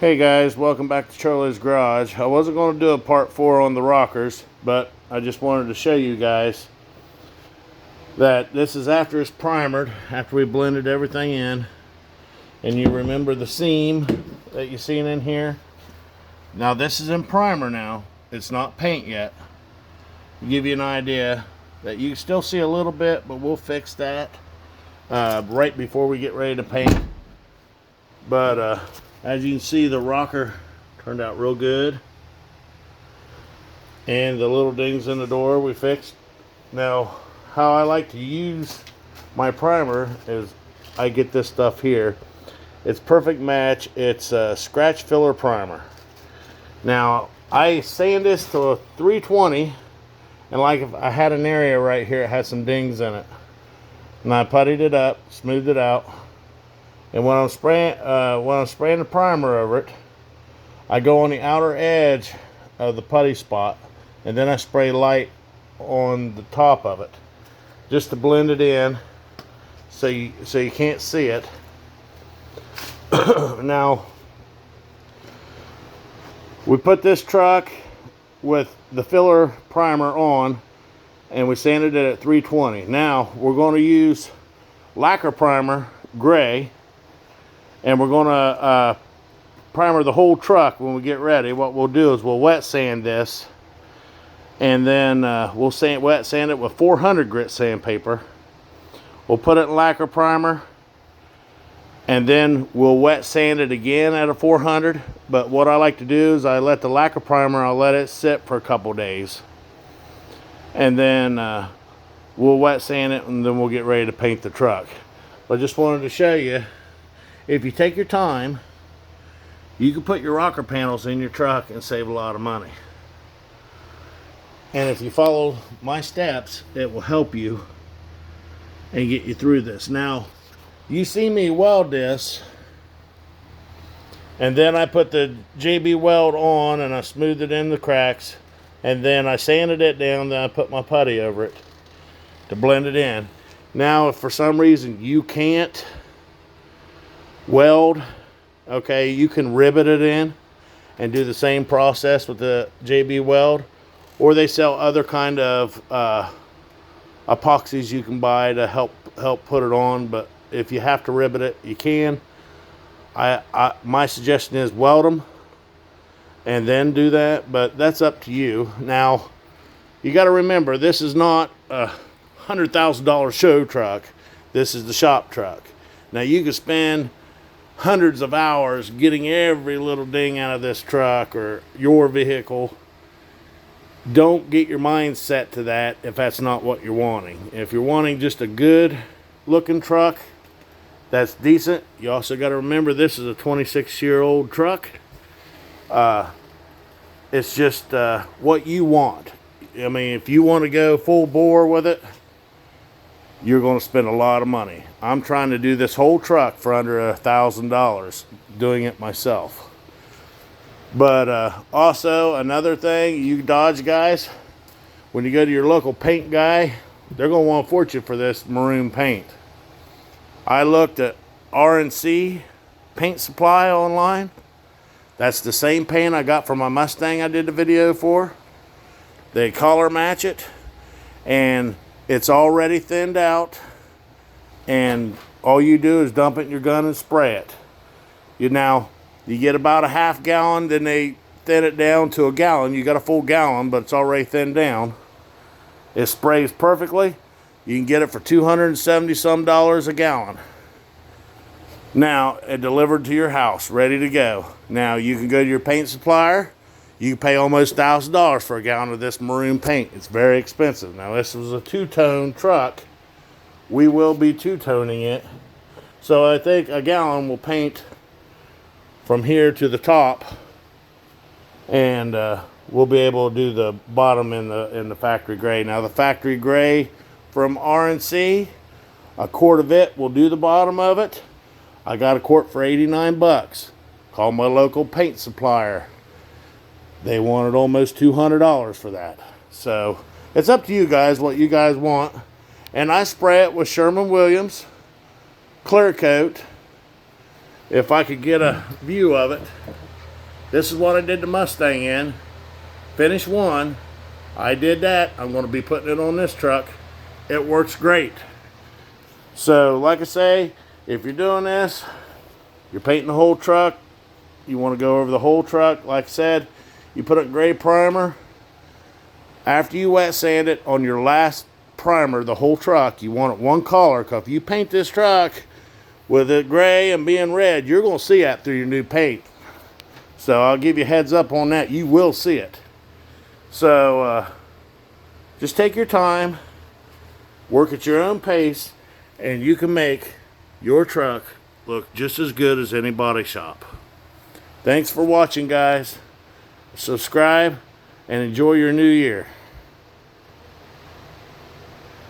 Hey guys, welcome back to Charlie's Garage. I wasn't going to do a part 4 on the rockers, but I just wanted to show you guys that this is after it's primered, after we blended everything in. And you remember the seam that you seen in here? Now this is in primer now. It's not paint yet. To give you an idea that you can still see a little bit, but we'll fix that right before we get ready to paint. But as you can see, the rocker turned out real good. And the little dings in the door we fixed. Now, how I like to use my primer is I get this stuff here. It's perfect match. It's a scratch filler primer. Now, I sand this to a 320, and like if I had an area right here, it had some dings in it. And I puttied it up, smoothed it out. And when I'm spraying the primer over it, I go on the outer edge of the putty spot, and then I spray light on the top of it, just to blend it in, so you can't see it. Now, we put this truck with the filler primer on, and we sanded it at 320. Now we're going to use lacquer primer gray. And we're going to primer the whole truck when we get ready. What we'll do is we'll wet sand this. And then we'll wet sand it with 400 grit sandpaper. We'll put it in lacquer primer. And then we'll wet sand it again at a 400. But what I like to do is I let the lacquer primer, I'll let it sit for a couple days. And then we'll wet sand it, and then we'll get ready to paint the truck. But I just wanted to show you, if you take your time, you can put your rocker panels in your truck and save a lot of money. And if you follow my steps, it will help you and get you through this. Now, you see me weld this, and then I put the JB weld on and I smoothed it in the cracks, and then I sanded it down, then I put my putty over it to blend it in. Now, if for some reason you can't weld, okay, you can rivet it in and do the same process with the JB weld, or they sell other kind of epoxies you can buy to help put it on. But if you have to rivet it, you can. My suggestion is weld them and then do that, but that's up to you. Now, you got to remember, this is not a $100,000 show truck. This is the shop truck. Now, you can spend hundreds of hours getting every little ding out of this truck or your vehicle. Don't get your mind set to that if that's not what you're wanting. If you're wanting just a good looking truck that's decent, you also got to remember this is a 26-year-old truck. It's just what you want. I mean, if you want to go full bore with it, you're going to spend a lot of money. I'm trying to do this whole truck for under $1,000, doing it myself. But also, another thing, you Dodge guys, when you go to your local paint guy, they're going to want a fortune for this maroon paint. I looked at R&C paint supply online. That's the same paint I got for my Mustang I did the video for. They color match it, and it's already thinned out, and all you do is dump it in your gun and spray it. You get about a half gallon, then they thin it down to a gallon. You got a full gallon, but it's already thinned down. It sprays perfectly. You can get it for $270 some a gallon. Now, it delivered to your house, ready to go. Now, you can go to your paint supplier. You can pay almost $1,000 for a gallon of this maroon paint. It's very expensive. Now, this was a two-tone truck. We will be two-toning it. So I think a gallon will paint from here to the top. And we'll be able to do the bottom in the factory gray. Now, the factory gray from R&C, a quart of it will do the bottom of it. I got a quart for 89 bucks. Call my local paint supplier. They wanted almost $200 for that. So it's up to you guys what you guys want. And I spray it with Sherwin-Williams clear coat. If I could get a view of it. This is what I did the Mustang in. Finished one. I did that. I'm going to be putting it on this truck. It works great. So, like I say, if you're doing this, you're painting the whole truck, you want to go over the whole truck, like I said, you put a gray primer. After you wet sand it on your last primer, the whole truck, you want it one color, because if you paint this truck with it gray and being red, you're going to see that through your new paint. So I'll give you a heads up on that. You will see it. So just take your time, work at your own pace, and you can make your truck look just as good as any body shop. Thanks for watching, guys. Subscribe and enjoy your new year.